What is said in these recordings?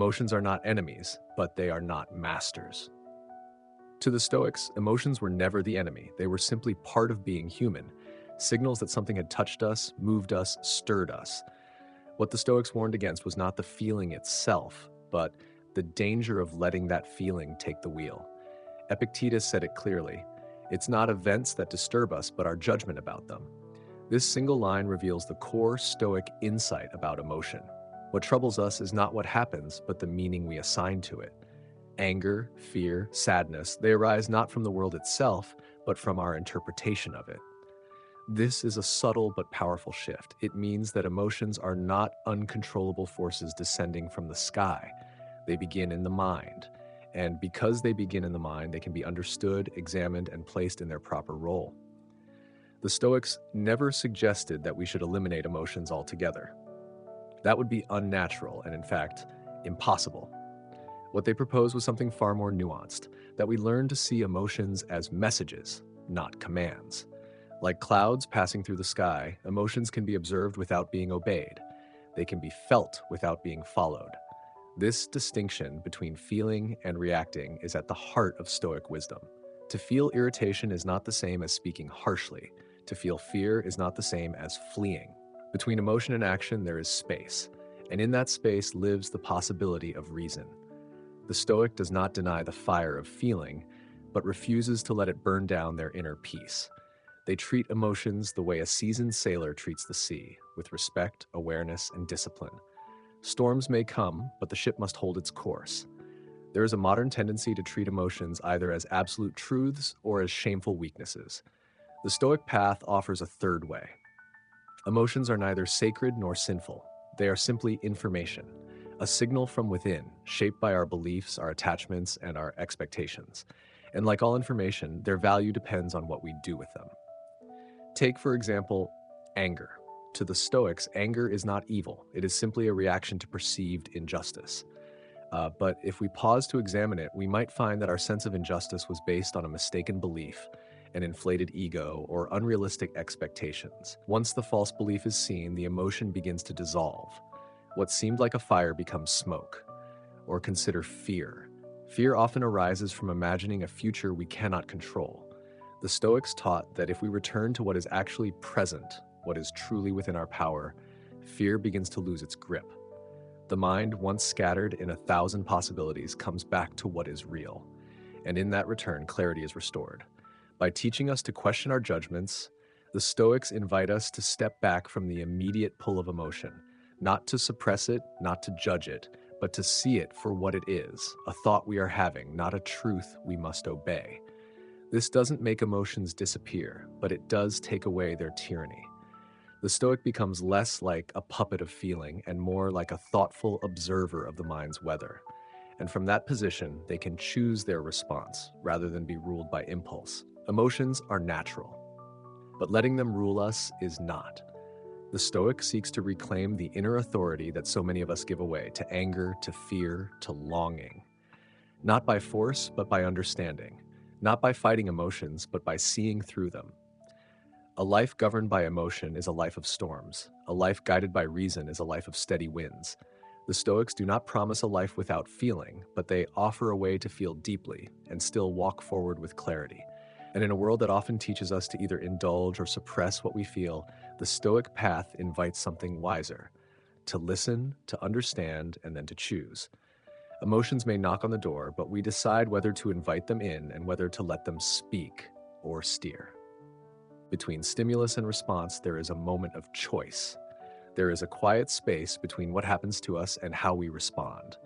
Emotions are not enemies, but they are not masters. To the Stoics, emotions were never the enemy. They were simply part of being human, signals that something had touched us, moved us, stirred us. What the Stoics warned against was not the feeling itself, but the danger of letting that feeling take the wheel. Epictetus said it clearly: "It's not events that disturb us, but our judgment about them." This single line reveals the core Stoic insight about emotion. What troubles us is not what happens, but the meaning we assign to it. Anger, fear, sadness, they arise not from the world itself, but from our interpretation of it. This is a subtle but powerful shift. It means that emotions are not uncontrollable forces descending from the sky. They begin in the mind. And because they begin in the mind, they can be understood, examined, and placed in their proper role. The Stoics never suggested that we should eliminate emotions altogether. That would be unnatural and, in fact, impossible. What they proposed was something far more nuanced, that we learn to see emotions as messages, not commands. Like clouds passing through the sky, emotions can be observed without being obeyed. They can be felt without being followed. This distinction between feeling and reacting is at the heart of Stoic wisdom. To feel irritation is not the same as speaking harshly. To feel fear is not the same as fleeing. Between emotion and action, there is space, and in that space lives the possibility of reason. The Stoic does not deny the fire of feeling, but refuses to let it burn down their inner peace. They treat emotions the way a seasoned sailor treats the sea, with respect, awareness, and discipline. Storms may come, but the ship must hold its course. There is a modern tendency to treat emotions either as absolute truths or as shameful weaknesses. The Stoic path offers a third way. Emotions are neither sacred nor sinful. They are simply information, a signal from within, shaped by our beliefs, our attachments, and our expectations. And like all information, their value depends on what we do with them. Take, for example, anger. To the Stoics, anger is not evil. It is simply a reaction to perceived injustice. But if we pause to examine it, we might find that our sense of injustice was based on a mistaken belief, an inflated ego, or unrealistic expectations. Once the false belief is seen, the emotion begins to dissolve. What seemed like a fire becomes smoke. Or consider fear. Fear often arises from imagining a future we cannot control. The Stoics taught that if we return to what is actually present, what is truly within our power, fear begins to lose its grip. The mind, once scattered in 1,000 possibilities, comes back to what is real. And in that return, clarity is restored. By teaching us to question our judgments, the Stoics invite us to step back from the immediate pull of emotion, not to suppress it, not to judge it, but to see it for what it is, a thought we are having, not a truth we must obey. This doesn't make emotions disappear, but it does take away their tyranny. The Stoic becomes less like a puppet of feeling and more like a thoughtful observer of the mind's weather. And from that position, they can choose their response rather than be ruled by impulse. Emotions are natural, but letting them rule us is not. The Stoic seeks to reclaim the inner authority that so many of us give away to anger, to fear, to longing. Not by force, but by understanding. Not by fighting emotions, but by seeing through them. A life governed by emotion is a life of storms. A life guided by reason is a life of steady winds. The Stoics do not promise a life without feeling, but they offer a way to feel deeply and still walk forward with clarity. And in a world that often teaches us to either indulge or suppress what we feel, the Stoic path invites something wiser: to listen, to understand, and then to choose. Emotions may knock on the door, but we decide whether to invite them in and whether to let them speak or steer. Between stimulus and response, there is a moment of choice. There is a quiet space between what happens to us and how we respond.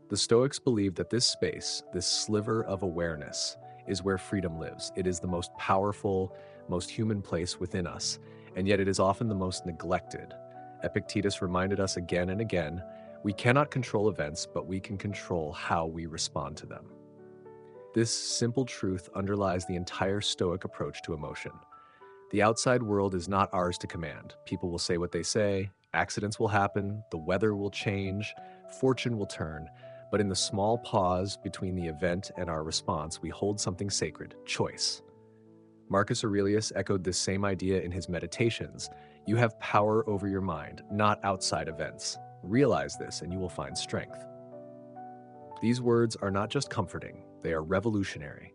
The Stoics believe that this space, this sliver of awareness, is where freedom lives. It is the most powerful, most human place within us, and yet it is often the most neglected. Epictetus reminded us again and again, we cannot control events, but we can control how we respond to them. This simple truth underlies the entire Stoic approach to emotion. The outside world is not ours to command. People will say what they say, accidents will happen, the weather will change, fortune will turn. But in the small pause between the event and our response, we hold something sacred: choice. Marcus Aurelius echoed this same idea in his Meditations. You have power over your mind, not outside events. Realize this and you will find strength. These words are not just comforting, they are revolutionary.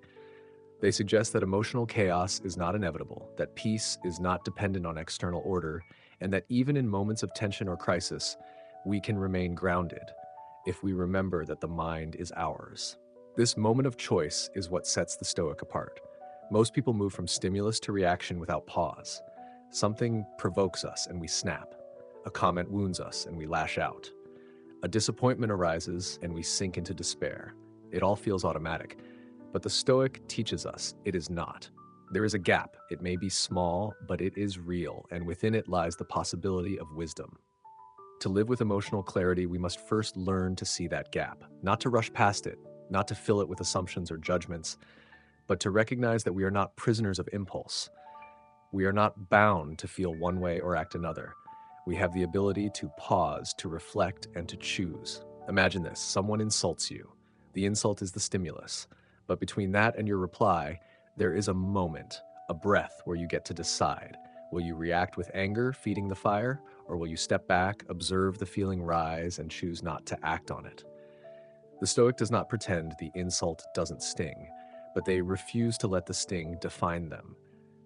They suggest that emotional chaos is not inevitable, that peace is not dependent on external order, and that even in moments of tension or crisis, we can remain grounded if we remember that the mind is ours. This moment of choice is what sets the Stoic apart. Most people move from stimulus to reaction without pause. Something provokes us and we snap. A comment wounds us and we lash out. A disappointment arises and we sink into despair. It all feels automatic. But the Stoic teaches us it is not. There is a gap. It may be small, but it is real, and within it lies the possibility of wisdom. To live with emotional clarity, we must first learn to see that gap, not to rush past it, not to fill it with assumptions or judgments, but to recognize that we are not prisoners of impulse. We are not bound to feel one way or act another. We have the ability to pause, to reflect, and to choose. Imagine this: someone insults you. The insult is the stimulus. But between that and your reply, there is a moment, a breath where you get to decide. Will you react with anger, feeding the fire, or will you step back, observe the feeling rise, and choose not to act on it? The Stoic does not pretend the insult doesn't sting, but they refuse to let the sting define them.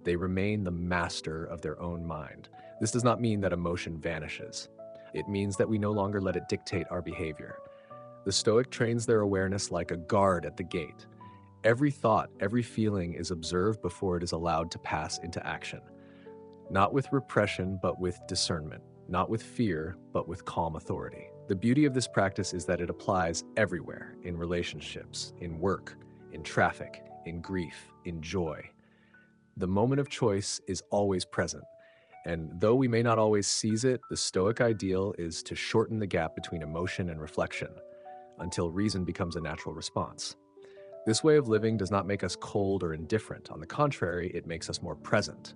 They remain the master of their own mind. This does not mean that emotion vanishes. It means that we no longer let it dictate our behavior. The Stoic trains their awareness like a guard at the gate. Every thought, every feeling is observed before it is allowed to pass into action. Not with repression, but with discernment. Not with fear, but with calm authority. The beauty of this practice is that it applies everywhere: in relationships, in work, in traffic, in grief, in joy. The moment of choice is always present. And though we may not always seize it, the Stoic ideal is to shorten the gap between emotion and reflection until reason becomes a natural response. This way of living does not make us cold or indifferent. On the contrary, it makes us more present.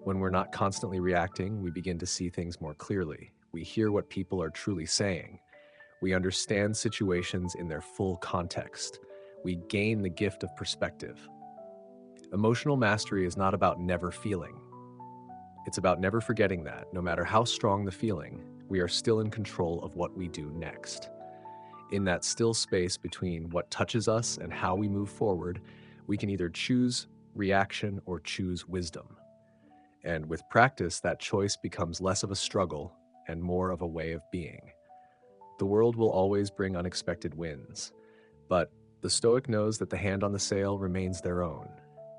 When we're not constantly reacting, we begin to see things more clearly. We hear what people are truly saying. We understand situations in their full context. We gain the gift of perspective. Emotional mastery is not about never feeling. It's about never forgetting that, no matter how strong the feeling, we are still in control of what we do next. In that still space between what touches us and how we move forward, we can either choose reaction or choose wisdom. And with practice, that choice becomes less of a struggle and more of a way of being. The world will always bring unexpected wins, but the Stoic knows that the hand on the sail remains their own.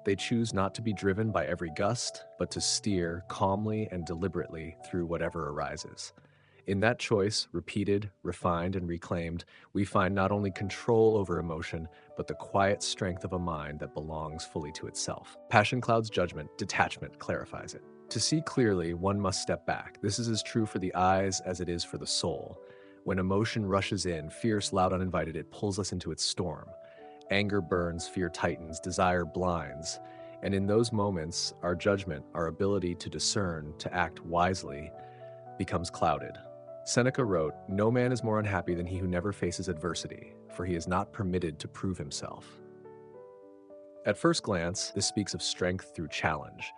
They choose not to be driven by every gust, but to steer calmly and deliberately through whatever arises. In that choice, repeated, refined, and reclaimed, we find not only control over emotion, but the quiet strength of a mind that belongs fully to itself. Passion clouds judgment, detachment clarifies it. To see clearly, one must step back. This is as true for the eyes as it is for the soul. When emotion rushes in, fierce, loud, uninvited, it pulls us into its storm. Anger burns, fear tightens, desire blinds. And in those moments, our judgment, our ability to discern, to act wisely, becomes clouded. Seneca wrote, "No man is more unhappy than he who never faces adversity, for he is not permitted to prove himself." At first glance, this speaks of strength through challenge,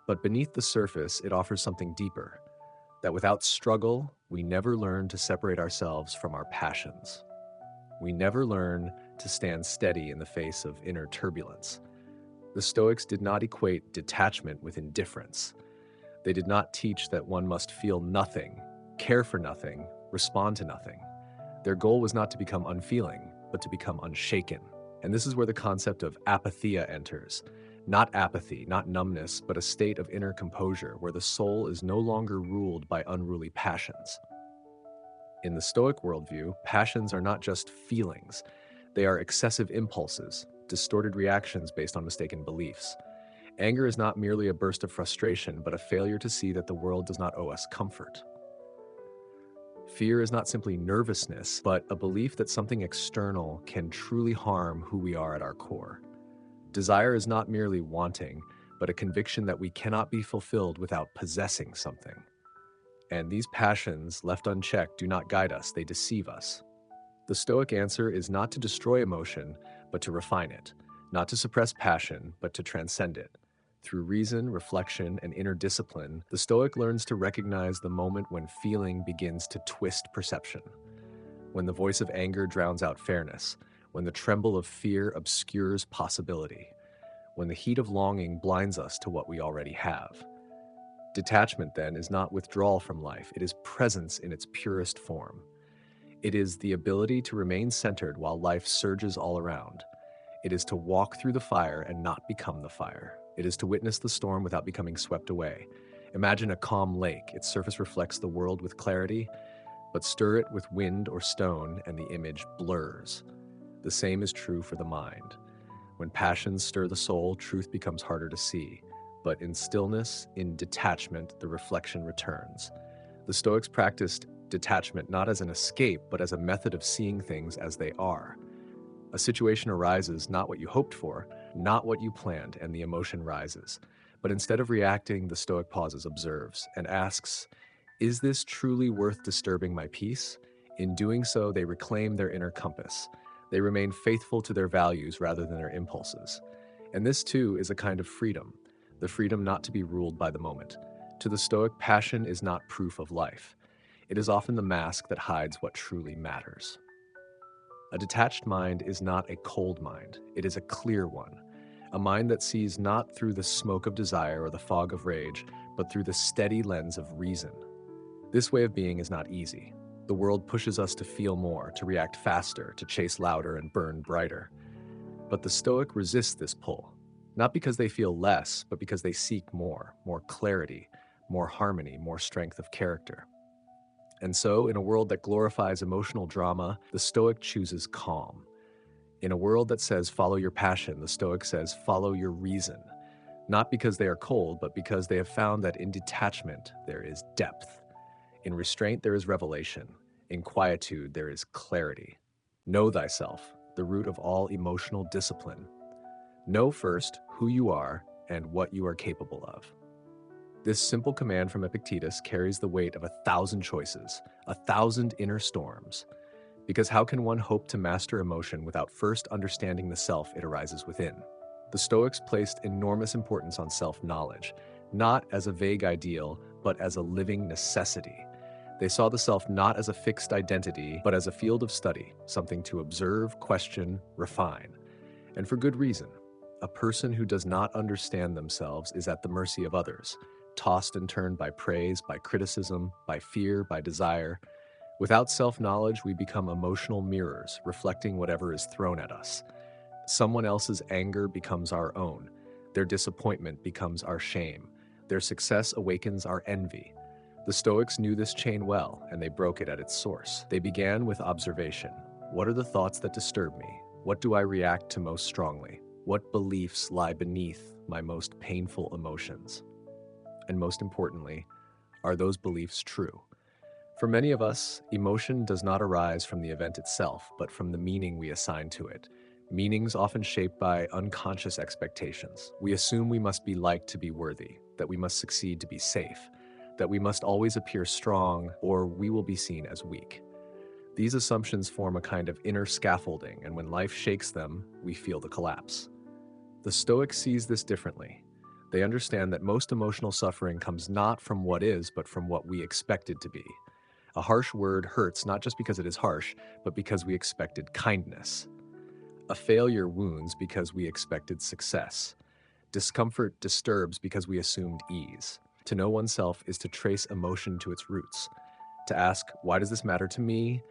but beneath the surface, it offers something deeper, that without struggle, we never learn to separate ourselves from our passions. We never learn to stand steady in the face of inner turbulence. The Stoics did not equate detachment with indifference. They did not teach that one must feel nothing, care for nothing, respond to nothing. Their goal was not to become unfeeling, but to become unshaken. And this is where the concept of apatheia enters. Not apathy, not numbness, but a state of inner composure where the soul is no longer ruled by unruly passions. In the Stoic worldview, passions are not just feelings. They are excessive impulses, distorted reactions based on mistaken beliefs. Anger is not merely a burst of frustration, but a failure to see that the world does not owe us comfort. Fear is not simply nervousness, but a belief that something external can truly harm who we are at our core. Desire is not merely wanting, but a conviction that we cannot be fulfilled without possessing something. And these passions, left unchecked, do not guide us, they deceive us. The Stoic answer is not to destroy emotion, but to refine it, not to suppress passion, but to transcend it. Through reason, reflection, and inner discipline, the Stoic learns to recognize the moment when feeling begins to twist perception. when the voice of anger drowns out fairness, when the tremble of fear obscures possibility, when the heat of longing blinds us to what we already have. Detachment, then, is not withdrawal from life, it is presence in its purest form. It is the ability to remain centered while life surges all around. It is to walk through the fire and not become the fire. It is to witness the storm without becoming swept away. Imagine a calm lake. Its surface reflects the world with clarity, but stir it with wind or stone and the image blurs. The same is true for the mind. When passions stir the soul, truth becomes harder to see. But in stillness, in detachment, the reflection returns. The Stoics practiced detachment not as an escape, but as a method of seeing things as they are. A situation arises, not what you hoped for, not what you planned, and the emotion rises. But instead of reacting, the Stoic pauses, observes, and asks, is this truly worth disturbing my peace? In doing so, they reclaim their inner compass. They remain faithful to their values rather than their impulses. And this, too, is a kind of freedom, the freedom not to be ruled by the moment. To the Stoic, passion is not proof of life. It is often the mask that hides what truly matters. A detached mind is not a cold mind, it is a clear one. A mind that sees not through the smoke of desire or the fog of rage, but through the steady lens of reason. This way of being is not easy. The world pushes us to feel more, to react faster, to chase louder and burn brighter. But the Stoic resist this pull, not because they feel less, but because they seek more clarity, more harmony, more strength of character. And so, in a world that glorifies emotional drama, the Stoic chooses calm. In a world that says follow your passion, the Stoic says follow your reason. Not because they are cold, but because they have found that in detachment there is depth. In restraint there is revelation. In quietude there is clarity. Know thyself, the root of all emotional discipline. Know first who you are and what you are capable of. This simple command from Epictetus carries the weight of 1,000 choices, 1,000 inner storms. Because how can one hope to master emotion without first understanding the self it arises within? The Stoics placed enormous importance on self-knowledge, not as a vague ideal, but as a living necessity. They saw the self not as a fixed identity, but as a field of study, something to observe, question, refine. And for good reason. A person who does not understand themselves is at the mercy of others, tossed and turned by praise, by criticism, by fear, by desire. Without self-knowledge, we become emotional mirrors, reflecting whatever is thrown at us. Someone else's anger becomes our own. Their disappointment becomes our shame. Their success awakens our envy. The Stoics knew this chain well, and they broke it at its source. They began with observation. What are the thoughts that disturb me? What do I react to most strongly? What beliefs lie beneath my most painful emotions? And most importantly, are those beliefs true? For many of us, emotion does not arise from the event itself, but from the meaning we assign to it. Meanings often shaped by unconscious expectations. We assume we must be liked to be worthy, that we must succeed to be safe, that we must always appear strong, or we will be seen as weak. These assumptions form a kind of inner scaffolding, and when life shakes them, we feel the collapse. The Stoic sees this differently. They understand that most emotional suffering comes not from what is, but from what we expect it to be. A harsh word hurts not just because it is harsh, but because we expected kindness. A failure wounds because we expected success. Discomfort disturbs because we assumed ease. To know oneself is to trace emotion to its roots, to ask, why does this matter to me?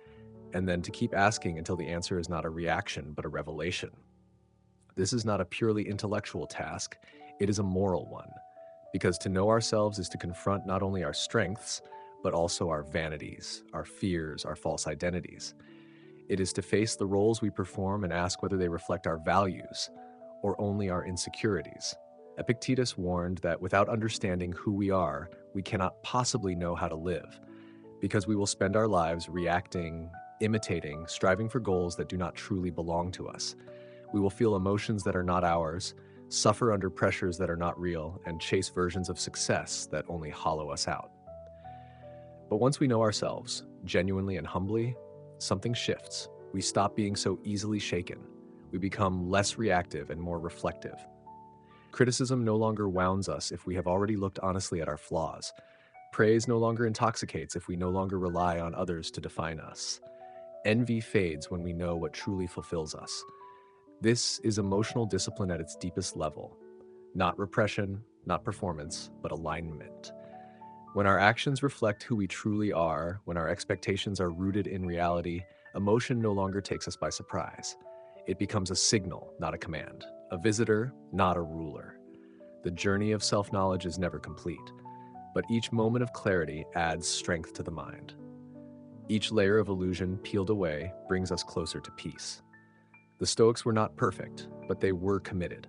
And then to keep asking until the answer is not a reaction, but a revelation. This is not a purely intellectual task, it is a moral one, because to know ourselves is to confront not only our strengths, but also our vanities, our fears, our false identities. It is to face the roles we perform and ask whether they reflect our values or only our insecurities. Epictetus warned that without understanding who we are, we cannot possibly know how to live, because we will spend our lives reacting, imitating, striving for goals that do not truly belong to us. We will feel emotions that are not ours, suffer under pressures that are not real, and chase versions of success that only hollow us out. But once we know ourselves, genuinely and humbly, something shifts. We stop being so easily shaken. We become less reactive and more reflective. Criticism no longer wounds us if we have already looked honestly at our flaws. Praise no longer intoxicates if we no longer rely on others to define us. Envy fades when we know what truly fulfills us. This is emotional discipline at its deepest level. Not repression, not performance, but alignment. When our actions reflect who we truly are, when our expectations are rooted in reality, emotion no longer takes us by surprise. It becomes a signal, not a command, a visitor, not a ruler. The journey of self-knowledge is never complete, but each moment of clarity adds strength to the mind. Each layer of illusion peeled away brings us closer to peace. The Stoics were not perfect, but they were committed.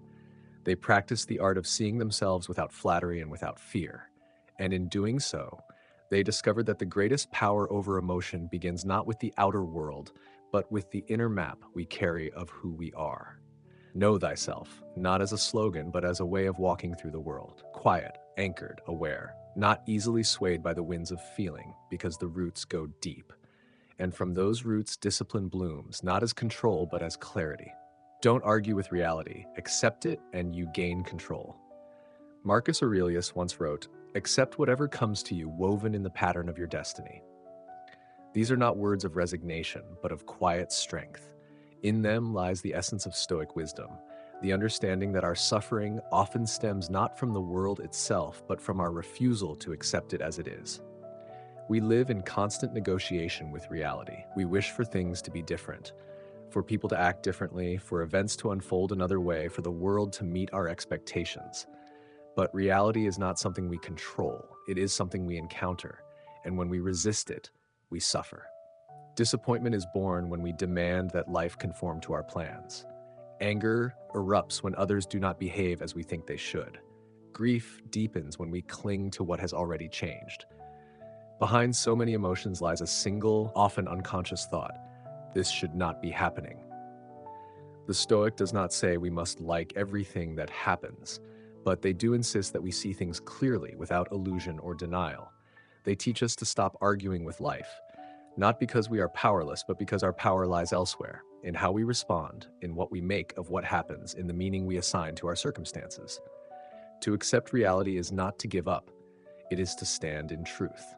They practiced the art of seeing themselves without flattery and without fear. And in doing so, they discovered that the greatest power over emotion begins not with the outer world, but with the inner map we carry of who we are. Know thyself, not as a slogan, but as a way of walking through the world, quiet, anchored, aware, not easily swayed by the winds of feeling, because the roots go deep. And from those roots, discipline blooms, not as control, but as clarity. Don't argue with reality, accept it, and you gain control. Marcus Aurelius once wrote, "Accept whatever comes to you woven in the pattern of your destiny." These are not words of resignation, but of quiet strength. In them lies the essence of Stoic wisdom, the understanding that our suffering often stems not from the world itself, but from our refusal to accept it as it is. We live in constant negotiation with reality. We wish for things to be different, for people to act differently, for events to unfold another way, for the world to meet our expectations. But reality is not something we control. It is something we encounter. And when we resist it, we suffer. Disappointment is born when we demand that life conform to our plans. Anger erupts when others do not behave as we think they should. Grief deepens when we cling to what has already changed. Behind so many emotions lies a single, often unconscious thought: this should not be happening. The Stoic does not say we must like everything that happens, but they do insist that we see things clearly without illusion or denial. They teach us to stop arguing with life, not because we are powerless, but because our power lies elsewhere, in how we respond, in what we make of what happens, in the meaning we assign to our circumstances. To accept reality is not to give up, it is to stand in truth.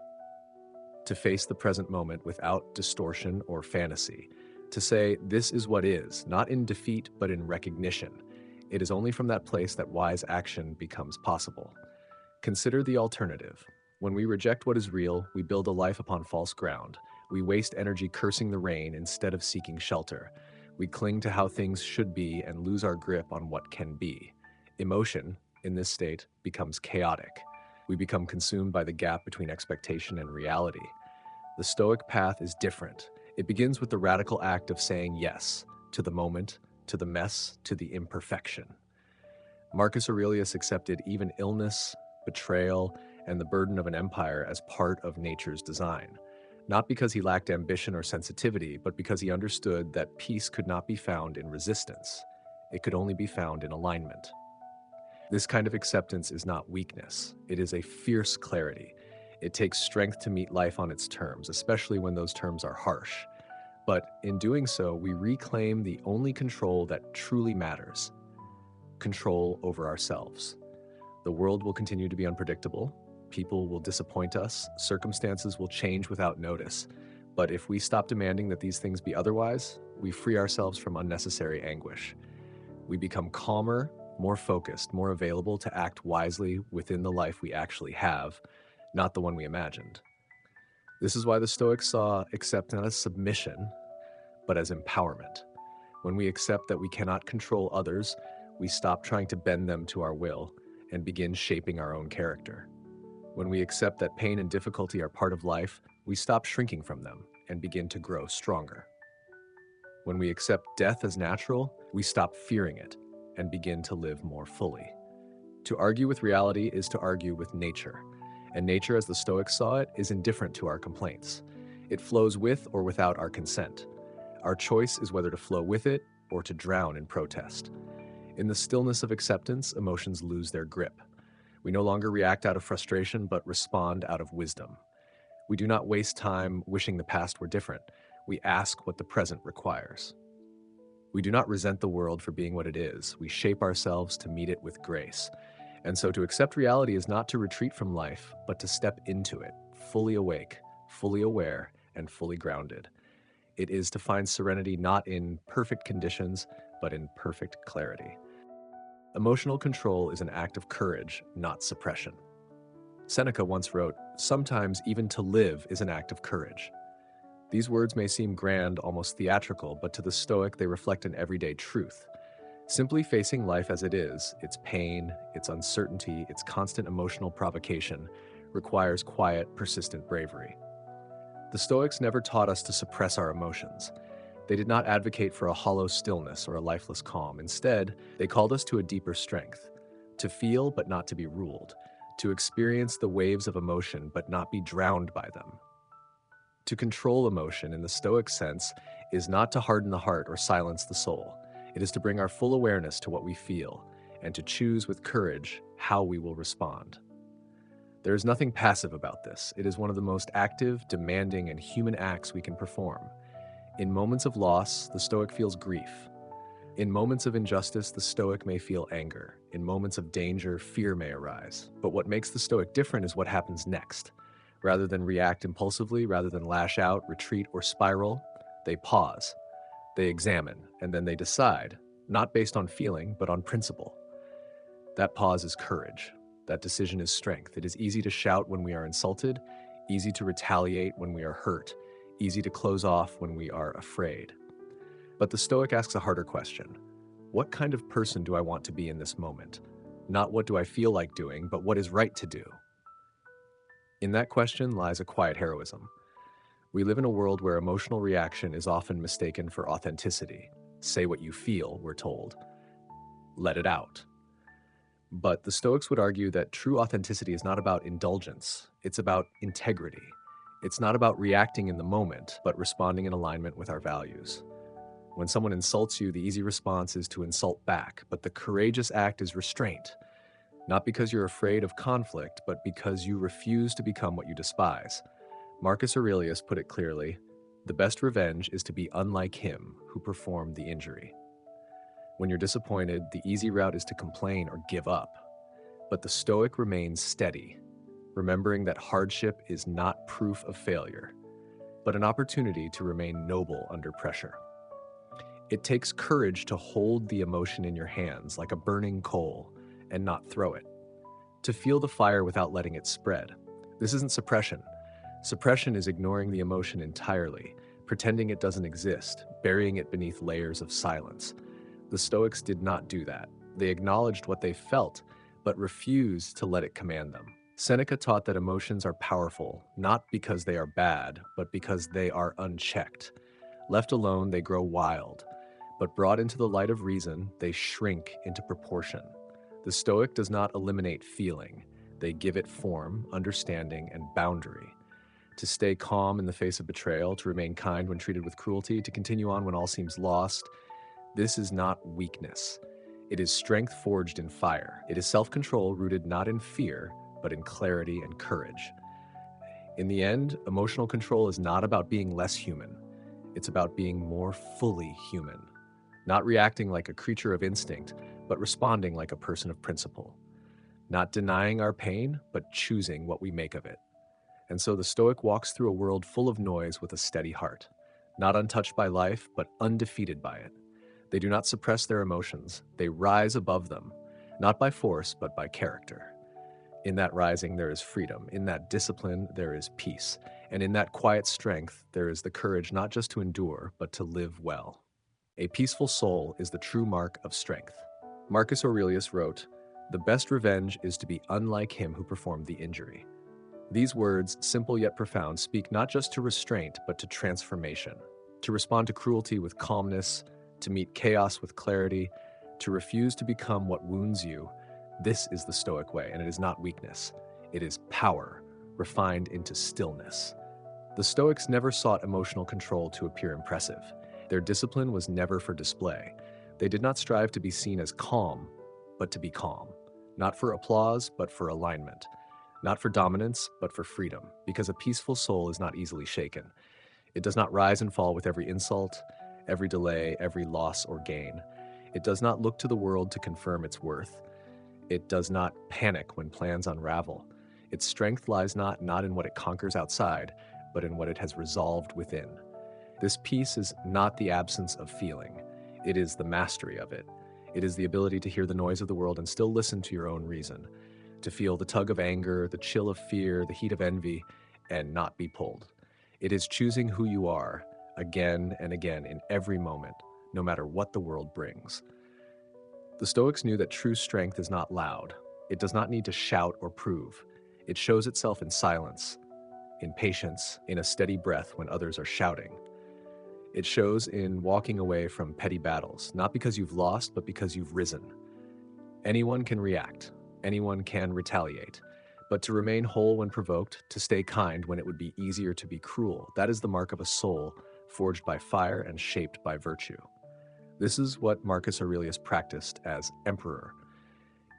To face the present moment without distortion or fantasy. To say, this is what is, not in defeat, but in recognition. It is only from that place that wise action becomes possible. Consider the alternative. When we reject what is real, we build a life upon false ground. We waste energy cursing the rain instead of seeking shelter. We cling to how things should be and lose our grip on what can be. Emotion, in this state, becomes chaotic. We become consumed by the gap between expectation and reality. The Stoic path is different. It begins with the radical act of saying yes to the moment, to the mess, to the imperfection. Marcus Aurelius accepted even illness, betrayal, and the burden of an empire as part of nature's design. Not because he lacked ambition or sensitivity, but because he understood that peace could not be found in resistance. It could only be found in alignment. This kind of acceptance is not weakness. It is a fierce clarity. It takes strength to meet life on its terms, especially when those terms are harsh. But in doing so, we reclaim the only control that truly matters: control over ourselves. The world will continue to be unpredictable. People will disappoint us. Circumstances will change without notice. But if we stop demanding that these things be otherwise, we free ourselves from unnecessary anguish. We become calmer, more focused, more available to act wisely within the life we actually have, not the one we imagined. This is why the Stoics saw accept not as submission, but as empowerment. When we accept that we cannot control others, we stop trying to bend them to our will and begin shaping our own character. When we accept that pain and difficulty are part of life, we stop shrinking from them and begin to grow stronger. When we accept death as natural, we stop fearing it and begin to live more fully. To argue with reality is to argue with nature. And nature, as the Stoics saw it, is indifferent to our complaints. It flows with or without our consent. Our choice is whether to flow with it or to drown in protest. In the stillness of acceptance, emotions lose their grip. We no longer react out of frustration, but respond out of wisdom. We do not waste time wishing the past were different. We ask what the present requires. We do not resent the world for being what it is. We shape ourselves to meet it with grace. And so to accept reality is not to retreat from life, but to step into it, fully awake, fully aware, and fully grounded. It is to find serenity not in perfect conditions, but in perfect clarity. Emotional control is an act of courage, not suppression. Seneca once wrote, "Sometimes even to live is an act of courage." These words may seem grand, almost theatrical, but to the Stoic they reflect an everyday truth. Simply facing life as it is, its pain, its uncertainty, its constant emotional provocation, requires quiet, persistent bravery. The Stoics never taught us to suppress our emotions. They did not advocate for a hollow stillness or a lifeless calm. Instead, they called us to a deeper strength, to feel but not to be ruled, to experience the waves of emotion but not be drowned by them. To control emotion in the Stoic sense is not to harden the heart or silence the soul. It is to bring our full awareness to what we feel and to choose with courage how we will respond. There is nothing passive about this. It is one of the most active, demanding, and human acts we can perform. In moments of loss, the Stoic feels grief. In moments of injustice, the Stoic may feel anger. In moments of danger, fear may arise. But what makes the Stoic different is what happens next. Rather than react impulsively, rather than lash out, retreat, or spiral, they pause. They examine, and then they decide, not based on feeling, but on principle. That pause is courage. That decision is strength. It is easy to shout when we are insulted, easy to retaliate when we are hurt, easy to close off when we are afraid. But the Stoic asks a harder question. What kind of person do I want to be in this moment? Not what do I feel like doing, but what is right to do? In that question lies a quiet heroism. We live in a world where emotional reaction is often mistaken for authenticity. Say what you feel, we're told. Let it out. But the Stoics would argue that true authenticity is not about indulgence, it's about integrity. It's not about reacting in the moment, but responding in alignment with our values. When someone insults you, the easy response is to insult back, but the courageous act is restraint. Not because you're afraid of conflict, but because you refuse to become what you despise. Marcus Aurelius put it clearly, "The best revenge is to be unlike him who performed the injury." When you're disappointed, the easy route is to complain or give up. But the Stoic remains steady, remembering that hardship is not proof of failure, but an opportunity to remain noble under pressure. It takes courage to hold the emotion in your hands like a burning coal and not throw it, to feel the fire without letting it spread. This isn't suppression. Suppression is ignoring the emotion entirely, pretending it doesn't exist, burying it beneath layers of silence. The Stoics did not do that. They acknowledged what they felt, but refused to let it command them. Seneca taught that emotions are powerful, not because they are bad, but because they are unchecked. Left alone, they grow wild, but brought into the light of reason, they shrink into proportion. The Stoic does not eliminate feeling. They give it form, understanding, and boundary. To stay calm in the face of betrayal, to remain kind when treated with cruelty, to continue on when all seems lost, this is not weakness. It is strength forged in fire. It is self-control rooted not in fear, but in clarity and courage. In the end, emotional control is not about being less human. It's about being more fully human. Not reacting like a creature of instinct, but responding like a person of principle. Not denying our pain, but choosing what we make of it. And so the Stoic walks through a world full of noise with a steady heart. Not untouched by life, but undefeated by it. They do not suppress their emotions. They rise above them, not by force, but by character. In that rising, there is freedom. In that discipline, there is peace. And in that quiet strength, there is the courage not just to endure, but to live well. A peaceful soul is the true mark of strength. Marcus Aurelius wrote, "The best revenge is to be unlike him who performed the injury." These words, simple yet profound, speak not just to restraint, but to transformation. To respond to cruelty with calmness, to meet chaos with clarity, to refuse to become what wounds you. This is the Stoic way, and it is not weakness. It is power, refined into stillness. The Stoics never sought emotional control to appear impressive. Their discipline was never for display. They did not strive to be seen as calm, but to be calm. Not for applause, but for alignment. Not for dominance, but for freedom, because a peaceful soul is not easily shaken. It does not rise and fall with every insult, every delay, every loss or gain. It does not look to the world to confirm its worth. It does not panic when plans unravel. Its strength lies not in what it conquers outside, but in what it has resolved within. This peace is not the absence of feeling, it is the mastery of it. It is the ability to hear the noise of the world and still listen to your own reason, to feel the tug of anger, the chill of fear, the heat of envy, and not be pulled. It is choosing who you are again and again in every moment, no matter what the world brings. The Stoics knew that true strength is not loud. It does not need to shout or prove. It shows itself in silence, in patience, in a steady breath when others are shouting. It shows in walking away from petty battles, not because you've lost, but because you've risen. Anyone can react. Anyone can retaliate. But to remain whole when provoked, to stay kind when it would be easier to be cruel, that is the mark of a soul forged by fire and shaped by virtue. This is what Marcus Aurelius practiced as emperor,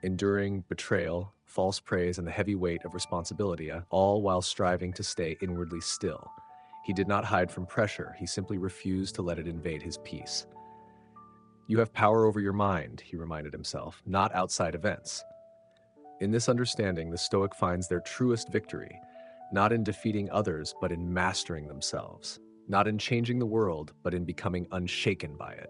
enduring betrayal, false praise, and the heavy weight of responsibility, all while striving to stay inwardly still. He did not hide from pressure, he simply refused to let it invade his peace. You have power over your mind, he reminded himself, not outside events. In this understanding, the Stoic finds their truest victory, not in defeating others, but in mastering themselves, not in changing the world, but in becoming unshaken by it.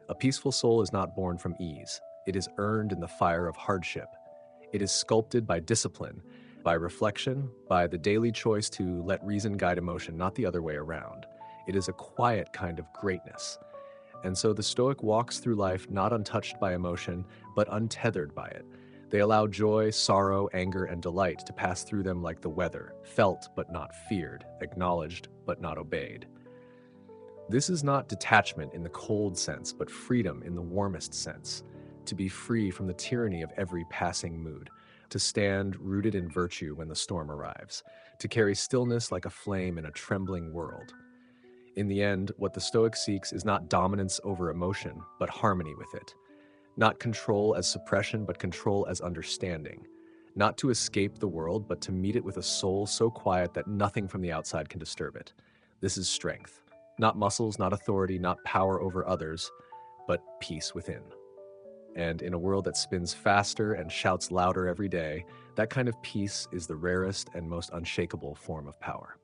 A peaceful soul is not born from ease. It is earned in the fire of hardship. It is sculpted by discipline, by reflection, by the daily choice to let reason guide emotion, not the other way around. It is a quiet kind of greatness. And so the Stoic walks through life not untouched by emotion, but untethered by it. They allow joy, sorrow, anger, and delight to pass through them like the weather, felt but not feared, acknowledged but not obeyed. This is not detachment in the cold sense, but freedom in the warmest sense. To be free from the tyranny of every passing mood, to stand rooted in virtue when the storm arrives, to carry stillness like a flame in a trembling world. In the end, what the Stoic seeks is not dominance over emotion, but harmony with it. Not control as suppression, but control as understanding. Not to escape the world, but to meet it with a soul so quiet that nothing from the outside can disturb it. This is strength. Not muscles, not authority, not power over others, but peace within. And in a world that spins faster and shouts louder every day, that kind of peace is the rarest and most unshakable form of power.